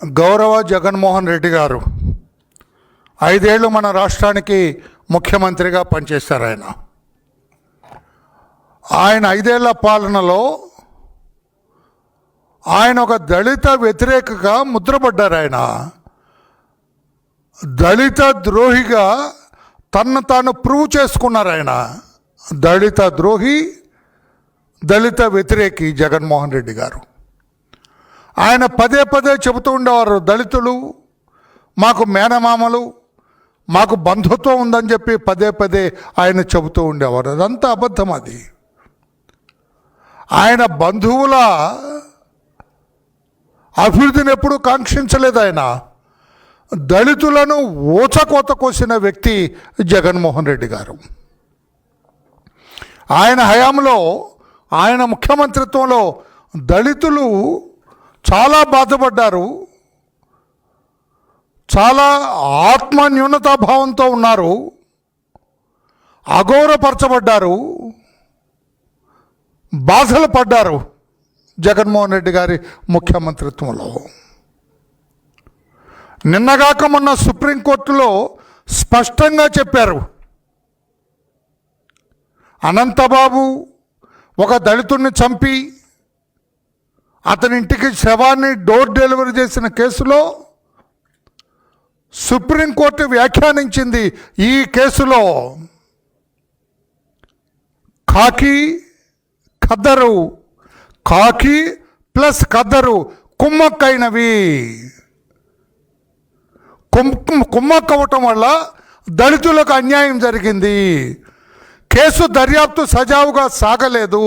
గౌరవ జగన్మోహన్ రెడ్డి గారు 5 ఏళ్ళు మన రాష్ట్రానికి ముఖ్యమంత్రిగా పనిచేశారు. ఆయన 5 ఏళ్ల పాలనలో ఆయన ఒక దళిత వ్యతిరేకగా ముద్రపడ్డారు. ఆయన దళిత ద్రోహిగా తన్ను తాను ప్రూవ్ చేసుకున్నారు. ఆయన దళిత ద్రోహి, దళిత వ్యతిరేకి జగన్మోహన్ రెడ్డి గారు. ఆయన పదే పదే చెబుతూ ఉండేవారు, దళితులు మాకు మేనమామలు, మాకు బంధుత్వం ఉందని చెప్పి పదే పదే ఆయన చెబుతూ ఉండేవారు. అదంతా అబద్ధం. అది ఆయన బంధువుల అభివృద్ధిని ఎప్పుడూ కాంక్షించలేదు. ఆయన దళితులను ఊచకోత కోసిన వ్యక్తి జగన్మోహన్ రెడ్డి గారు. ఆయన హయాంలో, ఆయన ముఖ్యమంత్రిత్వంలో దళితులు చాలా బాధపడ్డారు, చాలా ఆత్మన్యూనతాభావంతో ఉన్నారు, అగౌరవపరచబడ్డారు, బాధలు పడ్డారు జగన్మోహన్ రెడ్డి గారి ముఖ్యమంత్రిత్వంలో. నిన్నగాక మొన్న సుప్రీంకోర్టులో స్పష్టంగా చెప్పారు, అనంతబాబు ఒక దళితుడిని చంపి అతని ఇంటికి శవాన్ని డోర్ డెలివరీ చేసిన కేసులో సుప్రీంకోర్టు వ్యాఖ్యానించింది, ఈ కేసులో కాకి ఖద్దరు, కాకి ప్లస్ ఖద్దరు కుమ్మక్కైనవి. కుమ్మక్కవటం వల్ల దళితులకు అన్యాయం జరిగింది. కేసు దర్యాప్తు సజావుగా సాగలేదు.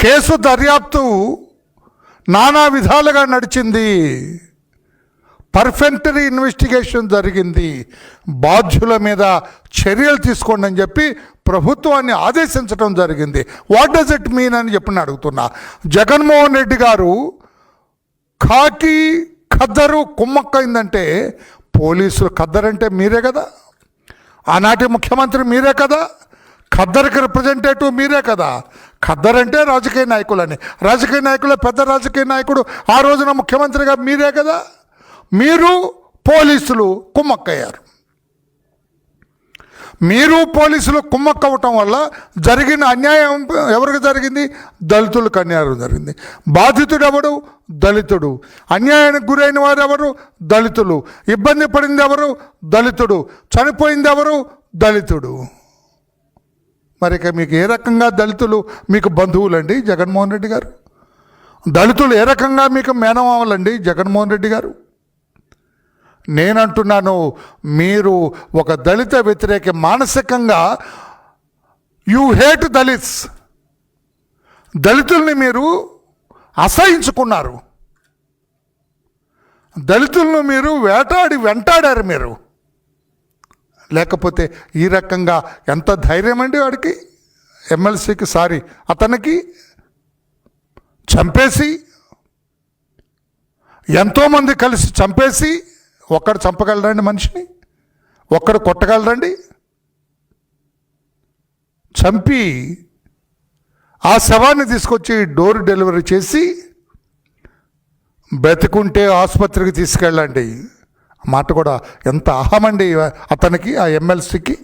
కేసు దర్యాప్తు నానా విధాలుగా నడిచింది. పర్ఫెక్టరీ ఇన్వెస్టిగేషన్ జరిగింది. బాధ్యుల మీద చర్యలు తీసుకోండి అని చెప్పి ప్రభుత్వాన్ని ఆదేశించడం జరిగింది. వాట్ డస్ ఇట్ మీన్ అని చెప్పి అడుగుతున్నా. జగన్మోహన్ రెడ్డి గారు కాకి ఖద్దరు కుమ్మక్కైందంటే పోలీసులు, ఖద్దరంటే మీరే కదా, ఆనాటి ముఖ్యమంత్రి మీరే కదా, ఖద్దరికి రిప్రజెంటేటివ్ మీరే కదా. ఖద్దర్ అంటే రాజకీయ నాయకులని, రాజకీయ నాయకులు పెద్ద రాజకీయ నాయకుడు ఆ రోజున ముఖ్యమంత్రిగా మీరే కదా. మీరు పోలీసులు కుమ్మక్కయ్యారు. మీరు పోలీసులు కుమ్మక్కవటం వల్ల జరిగిన అన్యాయం ఎవరికి జరిగింది? దళితులకు అన్యాయం జరిగింది. బాధితుడు ఎవడు? దళితుడు. అన్యాయానికి గురైన వారు ఎవరు? దళితులు. ఇబ్బంది పడింది ఎవరు? దళితుడు. చనిపోయింది ఎవరు? దళితుడు. మరి ఇక మీకు ఏ రకంగా దళితులు మీకు బంధువులండి జగన్మోహన్ రెడ్డి గారు? దళితులు ఏ రకంగా మీకు మేనమామలండి జగన్మోహన్ రెడ్డి గారు? నేనంటున్నాను, మీరు ఒక దళిత వ్యతిరేక, మానసికంగా యూ హేట్ దళిత్స్. దళితుల్ని మీరు అసహించుకున్నారు. దళితులను మీరు వెంటాడారు మీరు. లేకపోతే ఈ రకంగా ఎంత ధైర్యం అండి వాడికి, ఎమ్మెల్సీకి, అతనికి చంపేసి, ఎంతోమంది కలిసి చంపేసి, ఒక్కడు చంపగలరండి మనిషిని? ఒక్కడు కొట్టగలరండి? చంపి ఆ శవాన్ని తీసుకొచ్చి డోర్ డెలివరీ చేసి బ్రతికుంటే ఆసుపత్రికి తీసుకెళ్ళండి. మాట కూడా ఎంత అహమండి అతనికి, ఆ ఎమ్మెల్సీకి.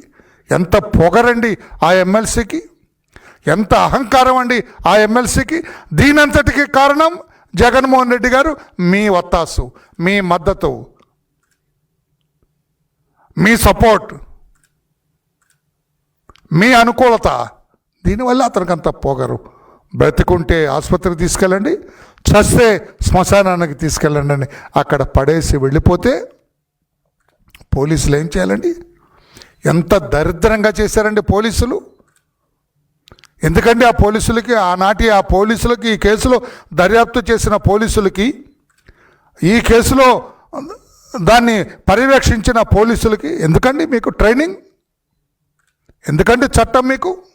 ఎంత పొగరండి ఆ ఎమ్మెల్సీకి, ఎంత అహంకారం అండి ఆ ఎమ్మెల్సీకి. దీనంతటికి కారణం జగన్మోహన్ రెడ్డి గారు, మీ వత్తాసు, మీ మద్దతు, మీ సపోర్ట్, మీ అనుకూలత. దీనివల్ల అతనికి అంత పొగరు. బ్రతికుంటే ఆసుపత్రికి తీసుకెళ్ళండి, చస్తే శ్మశానానికి తీసుకెళ్ళండి అని అక్కడ పడేసి వెళ్ళిపోతే పోలీసులు ఏం చేయాలండి? ఎంత దరిద్రంగా చేశారండి పోలీసులు. ఎందుకంటే ఆ పోలీసులకి, ఆనాటి ఆ పోలీసులకి, ఈ కేసులో దర్యాప్తు చేసిన పోలీసులకి, ఈ కేసులో దాన్ని పర్యవేక్షించిన పోలీసులకి ఎందుకండి మీకు ట్రైనింగ్? ఎందుకంటే చట్టం మీకు?